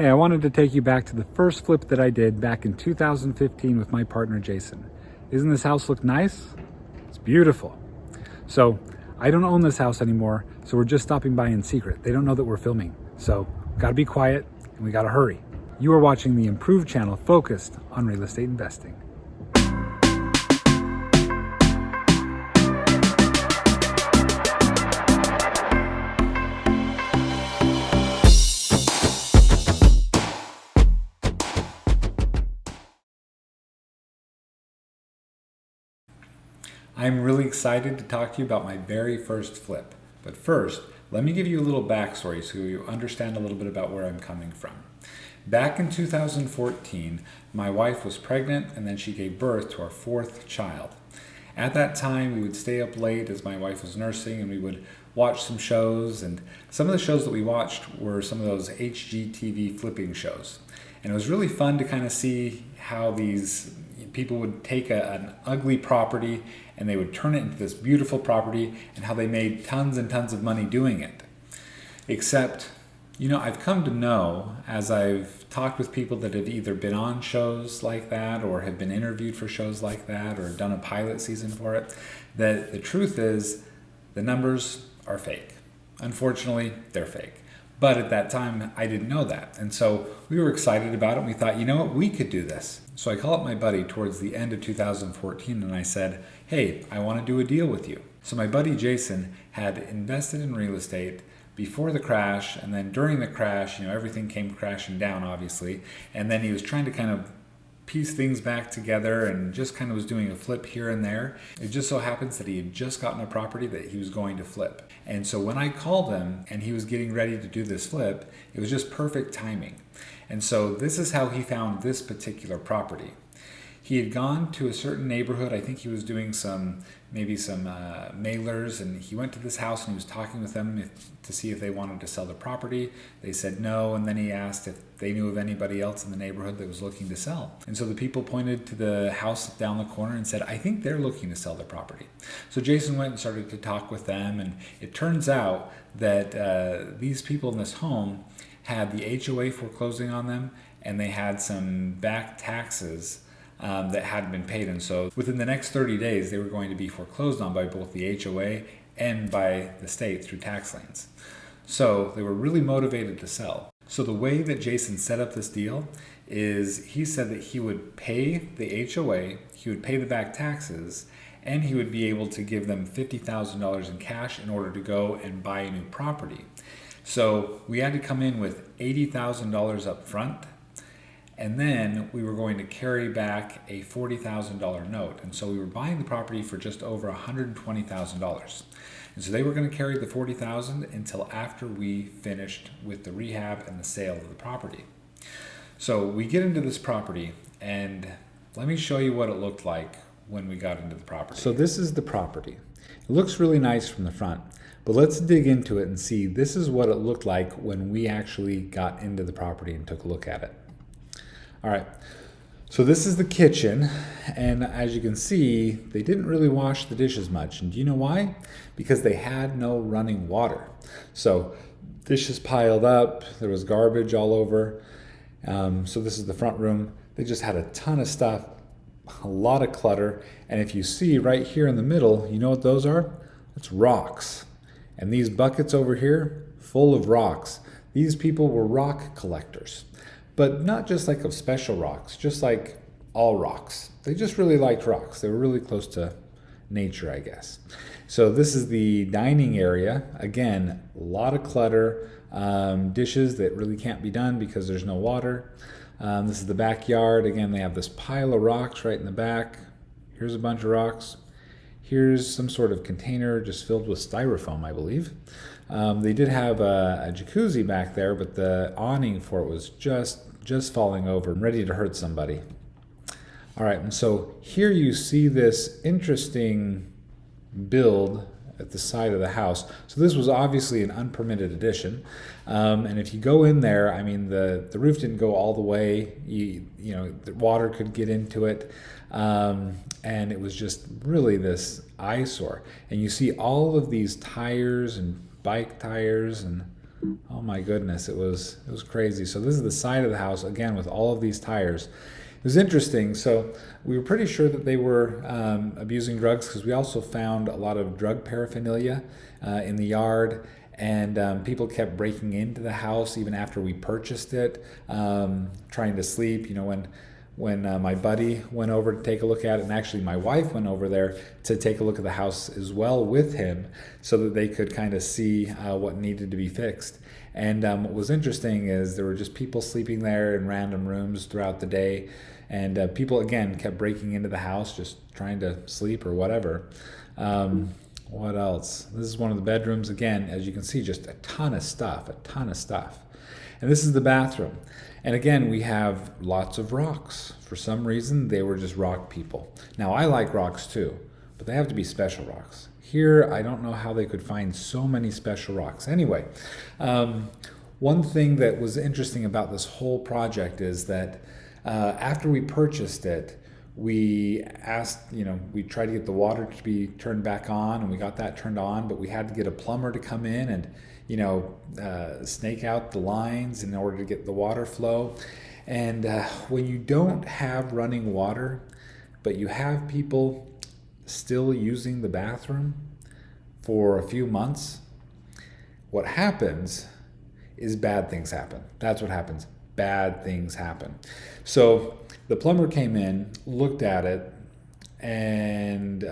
Hey, I wanted to take you back to the first flip that I did back in 2015 with my partner Jason. Isn't this house look nice? It's beautiful. So I don't own this house anymore, so we're just stopping by in secret. They don't know that we're filming. So gotta be quiet and we gotta hurry. You are watching the Improved channel focused on real estate investing. I'm really excited to talk to you about my very first flip. But first, let me give you a little backstory so you understand a little bit about where I'm coming from. Back in 2014, my wife was pregnant and then she gave birth to our fourth child. At that time, we would stay up late as my wife was nursing and we would watch some shows, and some of the shows that we watched were some of those HGTV flipping shows. And it was really fun to kind of see how these people would take an ugly property and they would turn it into this beautiful property, and how they made tons and tons of money doing it. Except, I've come to know, as I've talked with people that have either been on shows like that or have been interviewed for shows like that or done a pilot season for it, that the truth is the numbers are fake. Unfortunately, they're fake. But at that time, I didn't know that. And so we were excited about it. And we thought, you know what, we could do this. So I called up my buddy towards the end of 2014 and I said, hey, I want to do a deal with you. So my buddy Jason had invested in real estate before the crash, and then during the crash, everything came crashing down, obviously. And then he was trying to kind of piece things back together and just kind of was doing a flip here and there. It just so happens that he had just gotten a property that he was going to flip. And so when I called him and he was getting ready to do this flip, it was just perfect timing. And so this is how he found this particular property. He had gone to a certain neighborhood. I think he was doing maybe some mailers, and he went to this house and he was talking with them to see if they wanted to sell the property. They said no, and then he asked if they knew of anybody else in the neighborhood that was looking to sell. And so the people pointed to the house down the corner and said, I think they're looking to sell the property. So Jason went and started to talk with them, and it turns out that these people in this home had the HOA foreclosing on them, and they had some back taxes that hadn't been paid. And so within the next 30 days, they were going to be foreclosed on by both the HOA and by the state through tax liens. So they were really motivated to sell. So the way that Jason set up this deal is he said that he would pay the HOA, he would pay the back taxes, and he would be able to give them $50,000 in cash in order to go and buy a new property. So we had to come in with $80,000 up front, and then we were going to carry back a $40,000 note. And so we were buying the property for just over $120,000. And so they were going to carry the $40,000 until after we finished with the rehab and the sale of the property. So we get into this property, and let me show you what it looked like when we got into the property. So this is the property. It looks really nice from the front, but let's dig into it and see this is what it looked like when we actually got into the property and took a look at it. All right, so this is the kitchen, and as you can see, they didn't really wash the dishes much. And do you know why? Because they had no running water. So dishes piled up, there was garbage all over. So this is the front room. They just had a ton of stuff, a lot of clutter. And if you see right here in the middle, you know what those are? It's rocks. And these buckets over here, full of rocks. These people were rock collectors. But not just like of special rocks, just like all rocks. They just really liked rocks. They were really close to nature, I guess. So this is the dining area. Again, a lot of clutter, dishes that really can't be done because there's no water. This is the backyard. Again, they have this pile of rocks right in the back. Here's a bunch of rocks. Here's some sort of container just filled with styrofoam, I believe. They did have a jacuzzi back there, but the awning for it was just falling over and ready to hurt somebody. All right, and so here you see this interesting build at the side of the house. So this was obviously an unpermitted addition. And if you go in there, I mean, the roof didn't go all the way. The water could get into it. And it was just really this eyesore. And you see all of these tires and bike tires and Oh my goodness, it was crazy. So this is the side of the house again with all of these tires. It was interesting. So we were pretty sure that they were abusing drugs because we also found a lot of drug paraphernalia in the yard, and people kept breaking into the house even after we purchased it, trying to sleep. You know, when my buddy went over to take a look at it, and actually my wife went over there to take a look at the house as well with him so that they could kind of see what needed to be fixed. And what was interesting is there were just people sleeping there in random rooms throughout the day, and people again kept breaking into the house just trying to sleep or whatever. What else? This is one of the bedrooms. Again, as you can see, just a ton of stuff. And this is the bathroom. And again, we have lots of rocks. For some reason, they were just rock people. Now, I like rocks too, but they have to be special rocks. Here, I don't know how they could find so many special rocks. Anyway, one thing that was interesting about this whole project is that after we purchased it, we asked, we tried to get the water to be turned back on, and we got that turned on, but we had to get a plumber to come in and snake out the lines in order to get the water flow. And when you don't have running water, but you have people still using the bathroom for a few months, what happens is bad things happen. That's what happens. Bad things happen. So the plumber came in, looked at it, and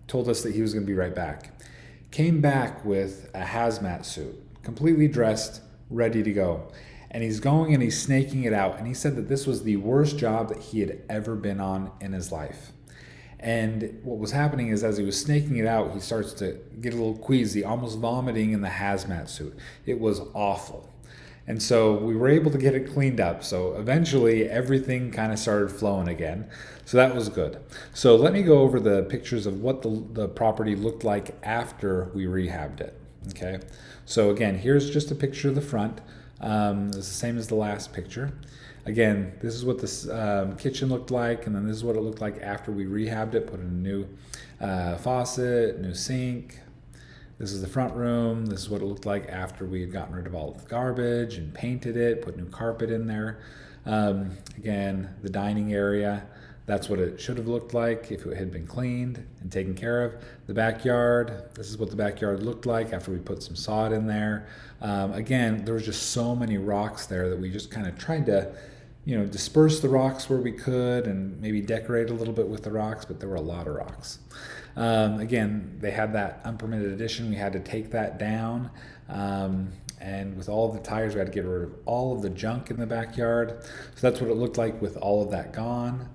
told us that he was going to be right back. Came back with a hazmat suit, completely dressed, ready to go. And he's going and he's snaking it out. And he said that this was the worst job that he had ever been on in his life. And what was happening is as he was snaking it out, he starts to get a little queasy, almost vomiting in the hazmat suit. It was awful. And so we were able to get it cleaned up. So eventually everything kind of started flowing again. So that was good. So let me go over the pictures of what the property looked like after we rehabbed it. Okay. So again, here's just a picture of the front. It's the same as the last picture. Again, this is what this kitchen looked like, and then this is what it looked like after we rehabbed it, put in a new faucet, new sink. This is the front room. This is what it looked like after we had gotten rid of all the garbage and painted it, put new carpet in there. Again, the dining area, that's what it should have looked like if it had been cleaned and taken care of. The backyard, this is what the backyard looked like after we put some sod in there. Again, there was just so many rocks there that we just kind of tried to, disperse the rocks where we could and maybe decorate a little bit with the rocks, but there were a lot of rocks. Again, they had that unpermitted addition. We had to take that down. And with all of the tires, we had to get rid of all of the junk in the backyard. So that's what it looked like with all of that gone.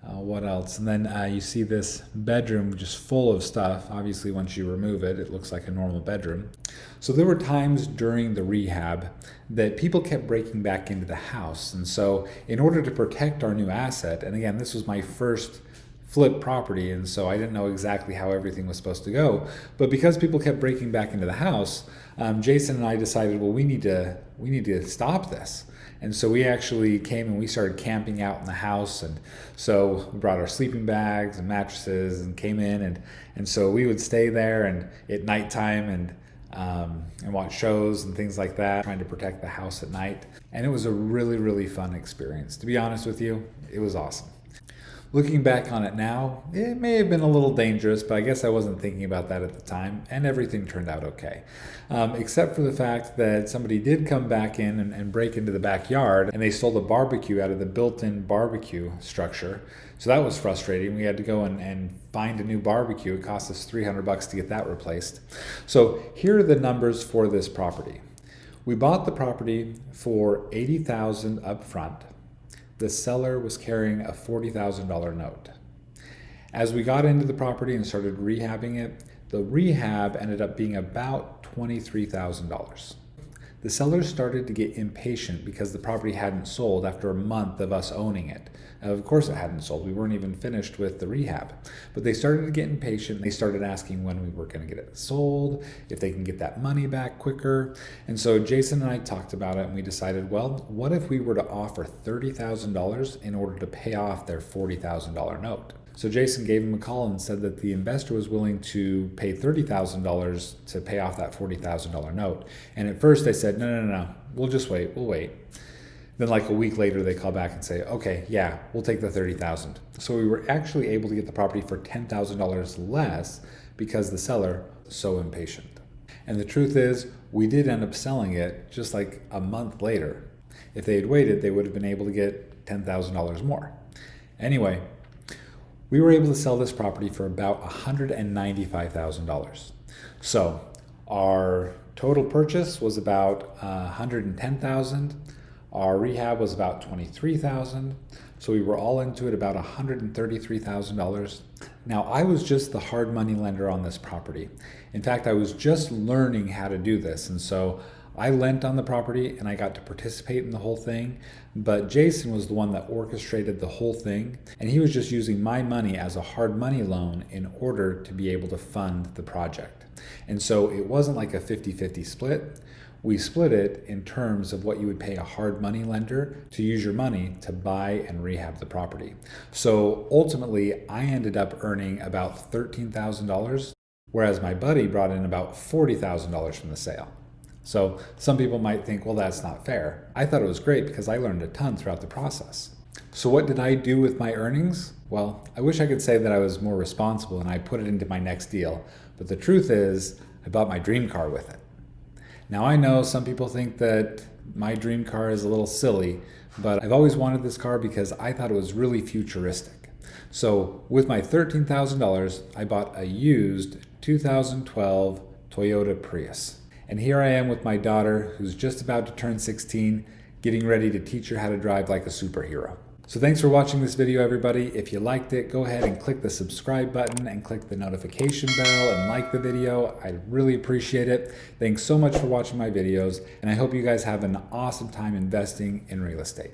What else? And then you see this bedroom just full of stuff. Obviously, once you remove it, it looks like a normal bedroom. So there were times during the rehab that people kept breaking back into the house. And so in order to protect our new asset, and again, this was my first flip property, and so I didn't know exactly how everything was supposed to go. But because people kept breaking back into the house, Jason and I decided, well, we need to stop this. And so we actually came and we started camping out in the house. And so we brought our sleeping bags and mattresses and came in. And so we would stay there and at nighttime and watch shows and things like that, trying to protect the house at night. And it was a really, really fun experience. To be honest with you, it was awesome. Looking back on it now, it may have been a little dangerous, but I guess I wasn't thinking about that at the time, and everything turned out okay. Except for the fact that somebody did come back in and break into the backyard, and they stole the barbecue out of the built-in barbecue structure. So that was frustrating. We had to go and find a new barbecue. It cost us $300 to get that replaced. So here are the numbers for this property. We bought the property for $80,000 up front. The seller was carrying a $40,000 note. As we got into the property and started rehabbing it, the rehab ended up being about $23,000. The seller started to get impatient because the property hadn't sold after a month of us owning it. Of course it hadn't sold. We weren't even finished with the rehab. But they started to get impatient. They started asking when we were going to get it sold, if they can get that money back quicker. And so Jason and I talked about it and we decided, well, what if we were to offer $30,000 in order to pay off their $40,000 note? So Jason gave him a call and said that the investor was willing to pay $30,000 to pay off that $40,000 note. And at first they said, no, we'll just wait, we'll wait. Then like a week later, they call back and say, okay, yeah, we'll take the $30,000. So we were actually able to get the property for $10,000 less because the seller was so impatient. And the truth is, we did end up selling it just like a month later. If they had waited, they would have been able to get $10,000 more. Anyway, we were able to sell this property for about $195,000. So our total purchase was about $110,000. Our rehab was about $23,000. So we were all into it about $133,000. Now, I was just the hard money lender on this property. In fact, I was just learning how to do this. And so I lent on the property and I got to participate in the whole thing. But Jason was the one that orchestrated the whole thing. And he was just using my money as a hard money loan in order to be able to fund the project. And so it wasn't like a 50-50 split. We split it in terms of what you would pay a hard money lender to use your money to buy and rehab the property. So ultimately, I ended up earning about $13,000, whereas my buddy brought in about $40,000 from the sale. So some people might think, well, that's not fair. I thought it was great because I learned a ton throughout the process. So what did I do with my earnings? Well, I wish I could say that I was more responsible and I put it into my next deal, but the truth is I bought my dream car with it. Now I know some people think that my dream car is a little silly, but I've always wanted this car because I thought it was really futuristic. So with my $13,000, I bought a used 2012 Toyota Prius. And here I am with my daughter who's just about to turn 16, getting ready to teach her how to drive like a superhero. So thanks for watching this video, everybody. If you liked it, go ahead and click the subscribe button and click the notification bell and like the video. I really appreciate it. Thanks so much for watching my videos, and I hope you guys have an awesome time investing in real estate.